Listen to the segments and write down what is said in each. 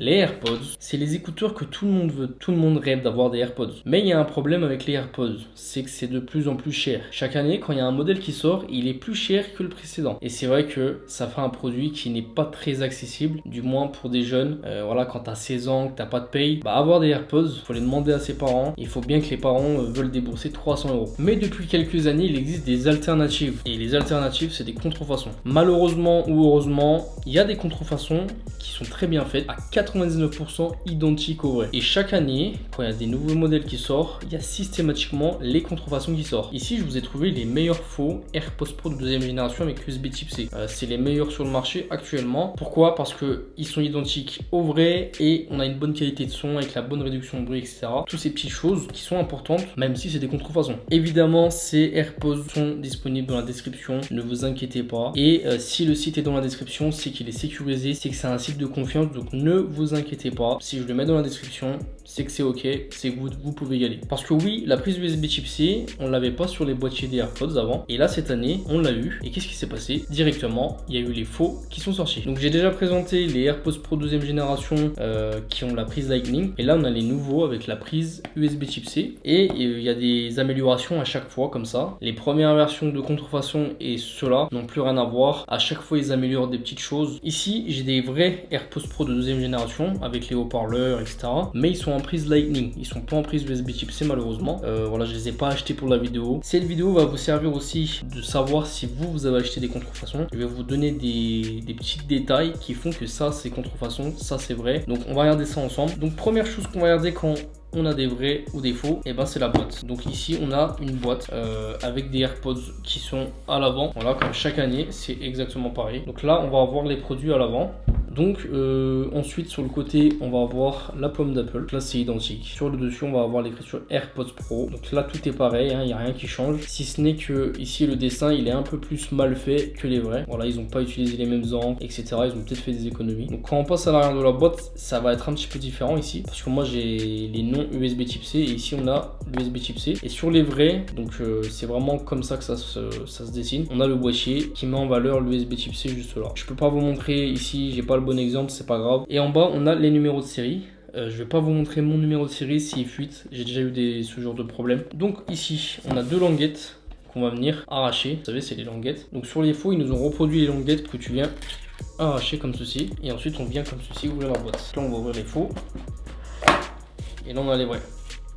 Les AirPods, c'est les écouteurs que tout le monde veut. Tout le monde rêve d'avoir des AirPods. Mais il y a un problème avec les AirPods, c'est que c'est de plus en plus cher. Chaque année, quand il y a un modèle qui sort, il est plus cher que le précédent. Et c'est vrai que ça fait un produit qui n'est pas très accessible, du moins pour des jeunes. Voilà, quand tu as 16 ans, que tu n'as pas de paye, avoir des AirPods, il faut les demander à ses parents. Il faut bien que les parents veulent débourser 300 €. Mais depuis quelques années, il existe des alternatives. Et les alternatives, c'est des contrefaçons. Malheureusement ou heureusement, il y a des contrefaçons qui sont très bien faites, à 99% identiques au vrai. Et chaque année, quand il y a des nouveaux modèles qui sortent, il y a systématiquement les contrefaçons qui sortent. Ici, je vous ai trouvé les meilleurs faux AirPods Pro de deuxième génération avec USB Type C. C'est les meilleurs sur le marché actuellement. Pourquoi? Parce qu'ils sont identiques au vrai et on a une bonne qualité de son avec la bonne réduction de bruit, etc. Toutes ces petites choses qui sont importantes, même si c'est des contrefaçons. Évidemment, ces AirPods sont disponibles dans la description, ne vous inquiétez pas. Et si le site est dans la description, c'est qu'il est sécurisé, c'est que c'est un site de confiance, donc ne vous inquiétez pas. Si je le mets dans la description, c'est que c'est ok, c'est good, vous pouvez y aller. Parce que oui, la prise USB Type C, on l'avait pas sur les boîtiers des AirPods avant, et là cette année, on l'a eu. Et qu'est-ce qui s'est passé? Directement, il y a eu les faux qui sont sortis. Donc j'ai déjà présenté les AirPods Pro deuxième génération qui ont la prise Lightning, et là on a les nouveaux avec la prise USB Type C, et il y a des améliorations à chaque fois comme ça. Les premières versions de contrefaçon et ceux-là n'ont plus rien à voir. À chaque fois, ils améliorent des petites choses. Ici, j'ai des vrais AirPods Pro de deuxième génération avec les haut-parleurs, etc. Mais ils sont en prise Lightning. Ils sont pas en prise USB Type C malheureusement. Voilà, je les ai pas achetés pour la vidéo. Cette vidéo va vous servir aussi de savoir si vous avez acheté des contrefaçons. Je vais vous donner des petits détails qui font que ça, c'est contrefaçon, ça, c'est vrai. Donc, on va regarder ça ensemble. Donc, première chose qu'on va regarder quand on a des vrais ou des faux, et c'est la boîte. Donc ici on a une boîte avec des AirPods qui sont à l'avant. Voilà, comme chaque année, c'est exactement pareil. Donc là on va avoir les produits à l'avant. Donc ensuite sur le côté on va avoir la pomme d'Apple, là c'est identique. Sur le dessus on va avoir l'écriture AirPods Pro. Donc là tout est pareil, il n'y a rien qui change. Si ce n'est que ici le dessin il est un peu plus mal fait que les vrais. Voilà, ils n'ont pas utilisé les mêmes encres, etc. Ils ont peut-être fait des économies. Donc quand on passe à l'arrière de la boîte, ça va être un petit peu différent ici. Parce que moi j'ai les noms USB Type C et ici on a l'USB Type C. Et sur les vrais, donc c'est vraiment comme ça que ça se dessine. On a le boîtier qui met en valeur l'USB Type C juste là. Je peux pas vous montrer ici, j'ai pas le bon exemple, c'est pas grave. Et en bas on a les numéros de série. Je vais pas vous montrer mon numéro de série s'il fuite, j'ai déjà eu ce genre de problème. Donc ici on a deux languettes qu'on va venir arracher. Vous savez, c'est les languettes. Donc sur les faux, ils nous ont reproduit les languettes que tu viens arracher comme ceci. Et ensuite on vient comme ceci ouvrir la boîte. Là on va ouvrir les faux. Et là on a les vrais.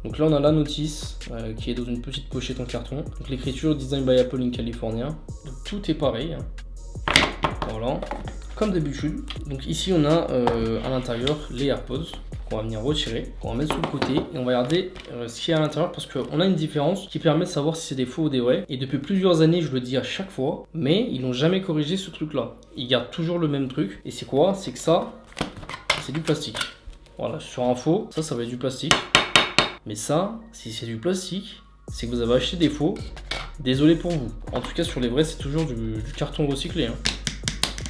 Donc là on a la notice qui est dans une petite pochette en carton. Donc l'écriture Design by Apple in California. Donc tout est pareil. Voilà, comme d'habitude. Donc ici on a à l'intérieur les AirPods qu'on va venir retirer, qu'on va mettre sur le côté et on va regarder ce qu'il y a à l'intérieur parce qu'on a une différence qui permet de savoir si c'est des faux ou des vrais. Et depuis plusieurs années, je le dis à chaque fois, mais ils n'ont jamais corrigé ce truc là. Ils gardent toujours le même truc. Et c'est quoi? C'est que ça, c'est du plastique. Voilà, sur un faux, ça va être du plastique. Mais ça, si c'est du plastique, c'est que vous avez acheté des faux. Désolé pour vous. En tout cas, sur les vrais, c'est toujours du carton recyclé. Hein.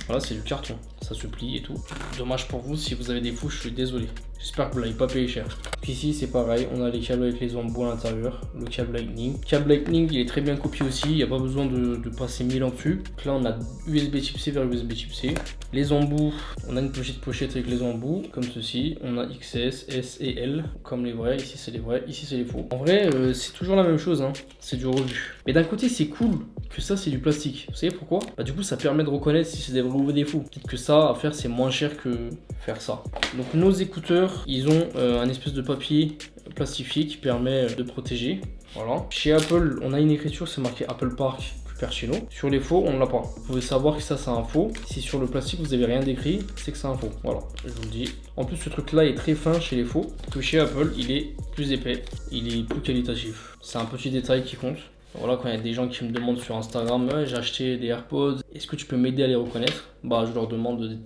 Voilà, c'est du carton. Ça se plie et tout. Dommage pour vous, si vous avez des faux, je suis désolé. J'espère que vous ne l'avez pas payé cher. Puis ici, c'est pareil. On a les câbles avec les embouts à l'intérieur. Le câble Lightning. Le câble Lightning, il est très bien copié aussi. Il n'y a pas besoin de passer 1000 ans dessus. Donc là, on a USB Type C vers USB Type C. Les embouts, on a une petite pochette avec les embouts, comme ceci. On a XS, S et L, comme les vrais. Ici, c'est les vrais. Ici, c'est les faux. En vrai, c'est toujours la même chose. Hein. C'est du revu. Mais d'un côté, c'est cool que ça, c'est du plastique. Vous savez pourquoi? Du coup, ça permet de reconnaître si c'est des vrais ou des faux. Peut-être que ça, à faire, c'est moins cher que faire ça. Donc, nos écouteurs, ils ont un espèce de papier plastifié qui permet de protéger. Voilà. Chez Apple, on a une écriture, c'est marqué Apple Park Cupertino. Sur les faux, on ne l'a pas. Vous pouvez savoir que ça, c'est un faux. Si sur le plastique, vous n'avez rien d'écrit, c'est que c'est un faux. Voilà, je vous le dis. En plus, ce truc-là est très fin chez les faux. Que chez Apple, il est plus épais. Il est plus qualitatif. C'est un petit détail qui compte. Voilà, quand il y a des gens qui me demandent sur Instagram, ouais, j'ai acheté des AirPods, est-ce que tu peux m'aider à les reconnaître? Je leur demande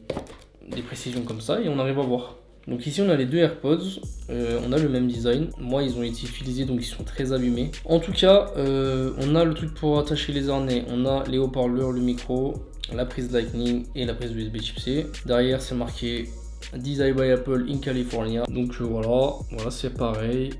des précisions comme ça et on arrive à voir. Donc ici on a les deux AirPods, on a le même design. Moi ils ont été utilisés donc ils sont très abîmés. En tout cas on a le truc pour attacher les harnais, on a les haut-parleurs, le micro, la prise Lightning et la prise USB Type C. Derrière c'est marqué Design by Apple in California. Donc voilà c'est pareil.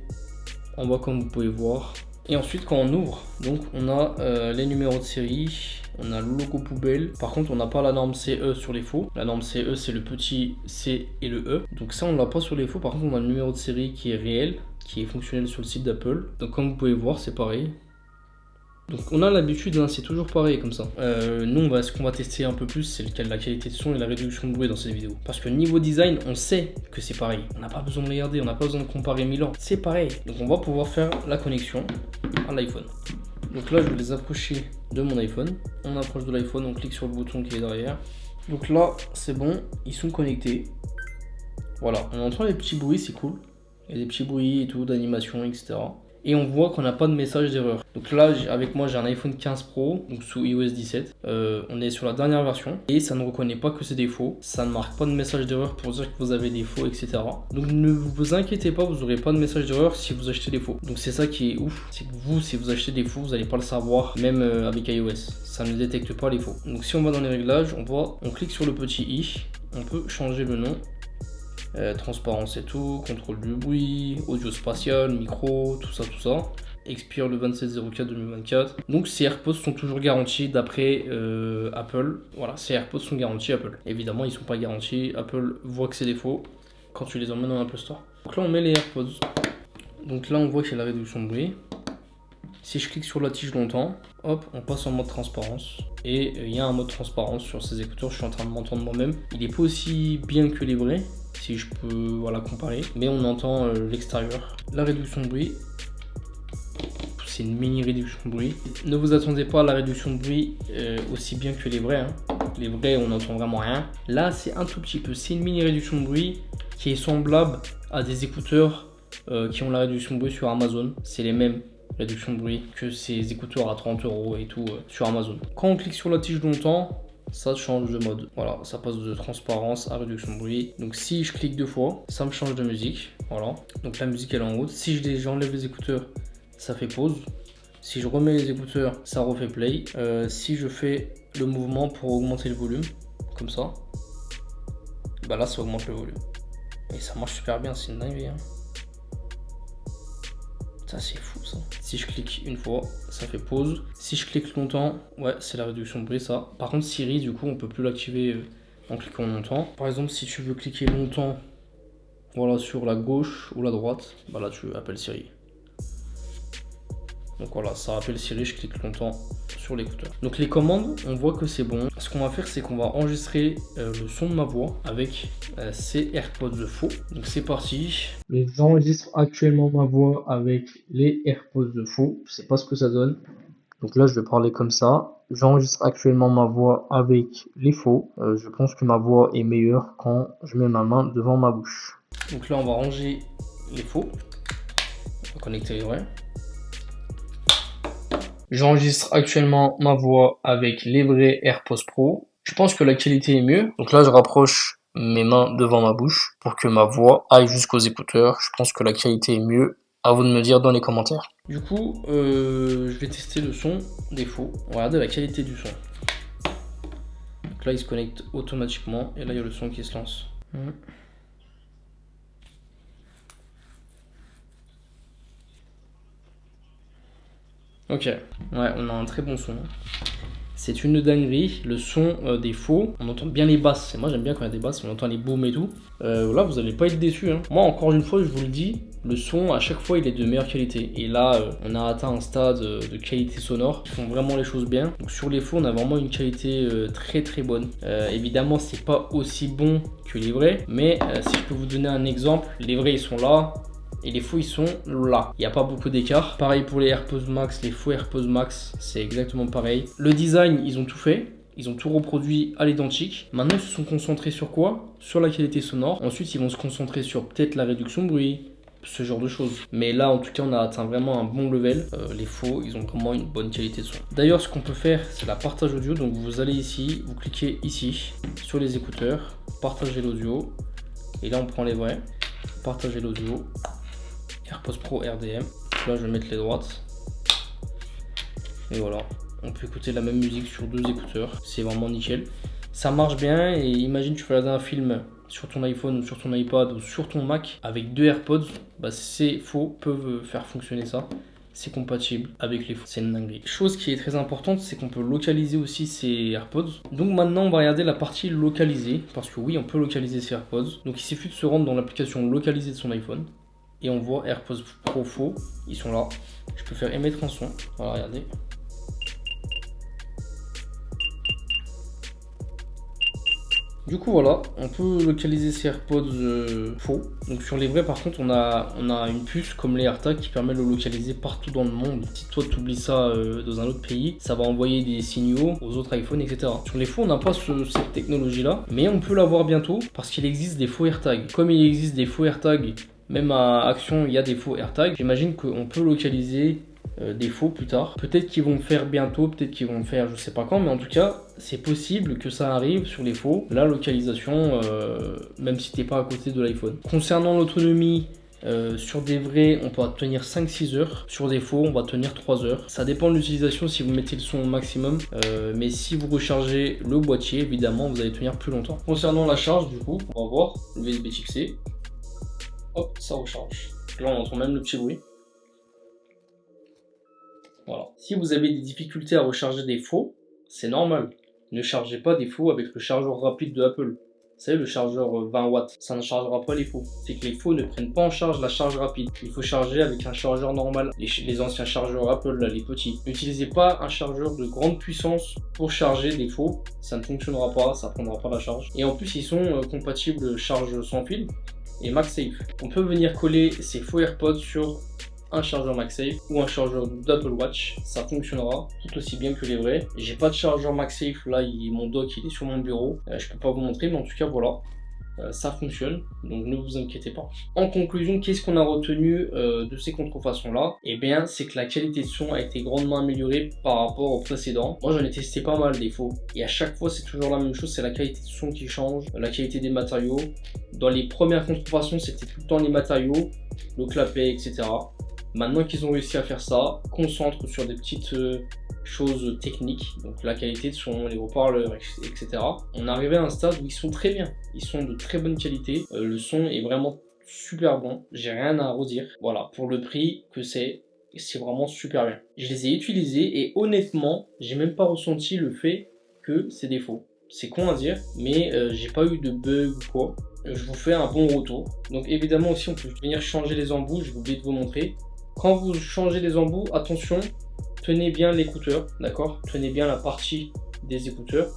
En bas comme vous pouvez voir, Et ensuite quand on ouvre, donc on a les numéros de série, on a le logo poubelle. Par contre on n'a pas la norme CE sur les faux. La norme CE c'est le petit C et le E. Donc ça on l'a pas sur les faux. Par contre on a le numéro de série qui est réel, qui est fonctionnel sur le site d'Apple. Donc comme vous pouvez voir c'est pareil. Donc on a l'habitude, hein, c'est toujours pareil comme ça. Nous ce qu'on va tester un peu plus, c'est la qualité de son et la réduction de bruit dans cette vidéo. Parce que niveau design, on sait que c'est pareil. On n'a pas besoin de regarder, on n'a pas besoin de comparer 1000 ans. C'est pareil. Donc on va pouvoir faire la connexion à l'iPhone. Donc là je vais les approcher de mon iPhone. On approche de l'iPhone, on clique sur le bouton qui est derrière. Donc là c'est bon, ils sont connectés. Voilà, on entend les petits bruits, c'est cool. Il y a des petits bruits et tout, d'animation, etc. Et on voit qu'on n'a pas de message d'erreur. Donc là, avec moi, j'ai un iPhone 15 Pro, donc sous iOS 17. On est sur la dernière version et ça ne reconnaît pas que c'est des faux. Ça ne marque pas de message d'erreur pour dire que vous avez des faux, etc. Donc ne vous inquiétez pas, vous n'aurez pas de message d'erreur si vous achetez des faux. Donc c'est ça qui est ouf, c'est que vous, si vous achetez des faux, vous n'allez pas le savoir, même avec iOS. Ça ne détecte pas les faux. Donc si on va dans les réglages, on clique sur le petit i, on peut changer le nom. Transparence et tout, contrôle du bruit, audio spatial, micro, tout ça. Expire le 27/04/2024. Donc ces AirPods sont toujours garantis d'après Apple. Voilà, ces AirPods sont garantis Apple. Évidemment, ils sont pas garantis. Apple voit que c'est des faux quand tu les emmènes dans l'Apple Store. Donc là, on met les AirPods. Donc là, on voit qu'il y a la réduction de bruit. Si je clique sur la tige longtemps, hop, on passe en mode transparence. Et il y a un mode transparence sur ces écouteurs. Je suis en train de m'entendre moi-même. Il n'est pas aussi bien que les vrais, si je peux comparer. Mais on entend l'extérieur. La réduction de bruit. C'est une mini réduction de bruit. Ne vous attendez pas à la réduction de bruit aussi bien que les vrais. Hein. Les vrais, on n'entend vraiment rien. Là, c'est un tout petit peu. C'est une mini réduction de bruit qui est semblable à des écouteurs qui ont la réduction de bruit sur Amazon. C'est les mêmes réduction de bruit que ces écouteurs à 30 € et tout sur Amazon. Quand on clique sur la tige longtemps, ça change de mode. Voilà, ça passe de transparence à réduction de bruit. Donc si je clique 2 fois, ça me change de musique. Voilà, donc la musique elle est en route. Si j'enlève les écouteurs, ça fait pause. Si je remets les écouteurs, ça refait play. Si je fais le mouvement pour augmenter le volume, comme ça, bah là ça augmente le volume. Et ça marche super bien, c'est une dinguerie. Hein. Ça c'est fou ça. Si je clique une fois, ça fait pause. Si je clique longtemps, ouais, c'est la réduction de bruit ça. Par contre Siri, du coup, on peut plus l'activer en cliquant longtemps. Par exemple, si tu veux cliquer longtemps, voilà, sur la gauche ou la droite, bah là tu appelles Siri. Donc voilà, ça rappelle Siri, je clique longtemps sur l'écouteur. Donc les commandes, on voit que c'est bon. Ce qu'on va faire, c'est qu'on va enregistrer le son de ma voix avec ces AirPods faux. Donc c'est parti. J'enregistre actuellement ma voix avec les AirPods faux. Je sais pas ce que ça donne. Donc là, je vais parler comme ça. J'enregistre actuellement ma voix avec les faux. Je pense que ma voix est meilleure quand je mets ma main devant ma bouche. Donc là, on va ranger les faux. On va connecter les vrais. J'enregistre actuellement ma voix avec les vrais AirPods Pro. Je pense que la qualité est mieux. Donc là, je rapproche mes mains devant ma bouche pour que ma voix aille jusqu'aux écouteurs. Je pense que la qualité est mieux. À vous de me dire dans les commentaires. Du coup, je vais tester le son des faux. Regardez la qualité du son. Donc là, il se connecte automatiquement. Et là, il y a le son qui se lance. Ok, ouais, on a un très bon son. C'est une dinguerie, le son des faux, on entend bien les basses. Et moi j'aime bien quand il y a des basses, on entend les booms et tout. Là vous allez pas être déçus. Hein. Moi encore une fois je vous le dis, le son à chaque fois il est de meilleure qualité. Et là on a atteint un stade de qualité sonore. Ils font vraiment les choses bien. Donc sur les faux on a vraiment une qualité très très bonne. Évidemment c'est pas aussi bon que les vrais. Mais si je peux vous donner un exemple, les vrais ils sont là. Et les faux ils sont là, il n'y a pas beaucoup d'écart. Pareil pour les AirPods Max, les faux AirPods Max, c'est exactement pareil. Le design, ils ont tout fait, ils ont tout reproduit à l'identique. Maintenant ils se sont concentrés sur quoi? Sur la qualité sonore. Ensuite ils vont se concentrer sur peut-être la réduction de bruit, ce genre de choses. Mais là en tout cas on a atteint vraiment un bon level. Les faux ils ont vraiment une bonne qualité de son. D'ailleurs ce qu'on peut faire c'est la partage audio. Donc vous allez ici, vous cliquez ici sur les écouteurs, partager l'audio. Et là on prend les vrais, partager l'audio. AirPods Pro RDM. Là, je vais mettre les droites. Et voilà. On peut écouter la même musique sur 2 écouteurs. C'est vraiment nickel. Ça marche bien. Et imagine, tu regardes un film sur ton iPhone ou sur ton iPad ou sur ton Mac avec 2 AirPods. Bah, ces faux peuvent faire fonctionner ça. c'est compatible avec les phones. C'est une dinguerie. Chose qui est très importante, c'est qu'on peut localiser aussi ces AirPods. Donc maintenant, on va regarder la partie localisée, parce que oui, on peut localiser ces AirPods. Donc il suffit de se rendre dans l'application localisée de son iPhone. Et on voit AirPods Pro faux, ils sont là. Je peux faire émettre un son. Voilà, regardez. Du coup voilà, on peut localiser ces AirPods faux. Donc sur les vrais par contre on a une puce comme les AirTags qui permet de le localiser partout dans le monde. Si toi tu oublies ça dans un autre pays, ça va envoyer des signaux aux autres iPhones, etc. Sur les faux on n'a pas cette technologie là, mais on peut l'avoir bientôt parce qu'il existe des faux AirTags. Comme il existe des faux AirTags, même à Action il y a des faux AirTags, j'imagine qu'on peut localiser des faux plus tard. Peut-être qu'ils vont le faire bientôt, peut-être qu'ils vont le faire je sais pas quand, mais en tout cas c'est possible que ça arrive sur les faux, la localisation, même si t'es pas à côté de l'iPhone. Concernant l'autonomie, sur des vrais on peut tenir 5-6 heures, sur des faux on va tenir 3 heures. Ça dépend de l'utilisation si vous mettez le son au maximum, mais si vous rechargez le boîtier évidemment vous allez tenir plus longtemps. Concernant la charge du coup, on va voir le USB Type C, hop ça recharge. Là on entend même le petit bruit. Voilà. Si vous avez des difficultés à recharger des faux, c'est normal. Ne chargez pas des faux avec le chargeur rapide de Apple. Vous savez, le chargeur 20 watts, ça ne chargera pas les faux. C'est que les faux ne prennent pas en charge la charge rapide. Il faut charger avec un chargeur normal. Les anciens chargeurs Apple, là, les petits. N'utilisez pas un chargeur de grande puissance pour charger des faux. Ça ne fonctionnera pas, ça ne prendra pas la charge. Et en plus, ils sont compatibles charge sans fil et MagSafe. On peut venir coller ces faux AirPods sur un chargeur MagSafe ou un chargeur d'Apple Watch, ça fonctionnera tout aussi bien que les vrais. J'ai pas de chargeur MagSafe, là mon dock il est sur mon bureau, je peux pas vous montrer, mais en tout cas voilà, ça fonctionne, donc ne vous inquiétez pas. En conclusion, qu'est-ce qu'on a retenu de ces contrefaçons là? Eh bien c'est que la qualité de son a été grandement améliorée par rapport au précédent. Moi j'en ai testé pas mal des faux, et à chaque fois c'est toujours la même chose, c'est la qualité de son qui change, la qualité des matériaux. Dans les premières contrefaçons c'était tout le temps les matériaux, le clapet, etc. Maintenant qu'ils ont réussi à faire ça, concentre sur des petites choses techniques, donc la qualité de son, les haut-parleurs, etc. On est arrivé à un stade où ils sont très bien, ils sont de très bonne qualité, le son est vraiment super bon, j'ai rien à redire. Voilà, pour le prix que c'est vraiment super bien. Je les ai utilisés et honnêtement, j'ai même pas ressenti le fait que c'est des faux. C'est con à dire, mais j'ai pas eu de bug ou quoi. Je vous fais un bon retour. Donc évidemment aussi on peut venir changer les embouts, j'ai oublié de vous montrer. Quand vous changez les embouts, attention, tenez bien l'écouteur, d'accord? Tenez bien la partie des écouteurs.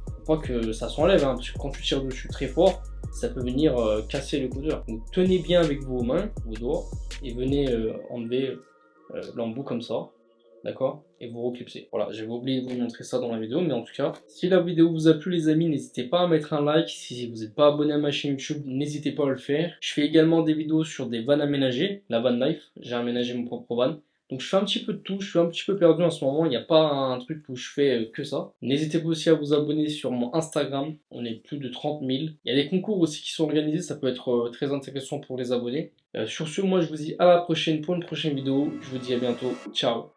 Faut pas que ça s'enlève, hein, parce que quand tu tires dessus très fort, ça peut venir casser l'écouteur. Donc tenez bien avec vos mains, vos doigts, et venez enlever l'embout comme ça. D'accord? Et vous reclipsez. Voilà, j'avais oublié de vous montrer ça dans la vidéo, mais en tout cas, si la vidéo vous a plu les amis, n'hésitez pas à mettre un like. Si vous n'êtes pas abonné à ma chaîne YouTube, n'hésitez pas à le faire. Je fais également des vidéos sur des vannes aménagées, la van life, j'ai aménagé mon propre van. Donc je fais un petit peu de tout, je suis un petit peu perdu en ce moment, il n'y a pas un truc où je fais que ça. N'hésitez pas aussi à vous abonner sur mon Instagram, on est plus de 30 000. Il y a des concours aussi qui sont organisés, ça peut être très intéressant pour les abonnés. Sur ce, moi je vous dis à la prochaine pour une prochaine vidéo, je vous dis à bientôt, ciao.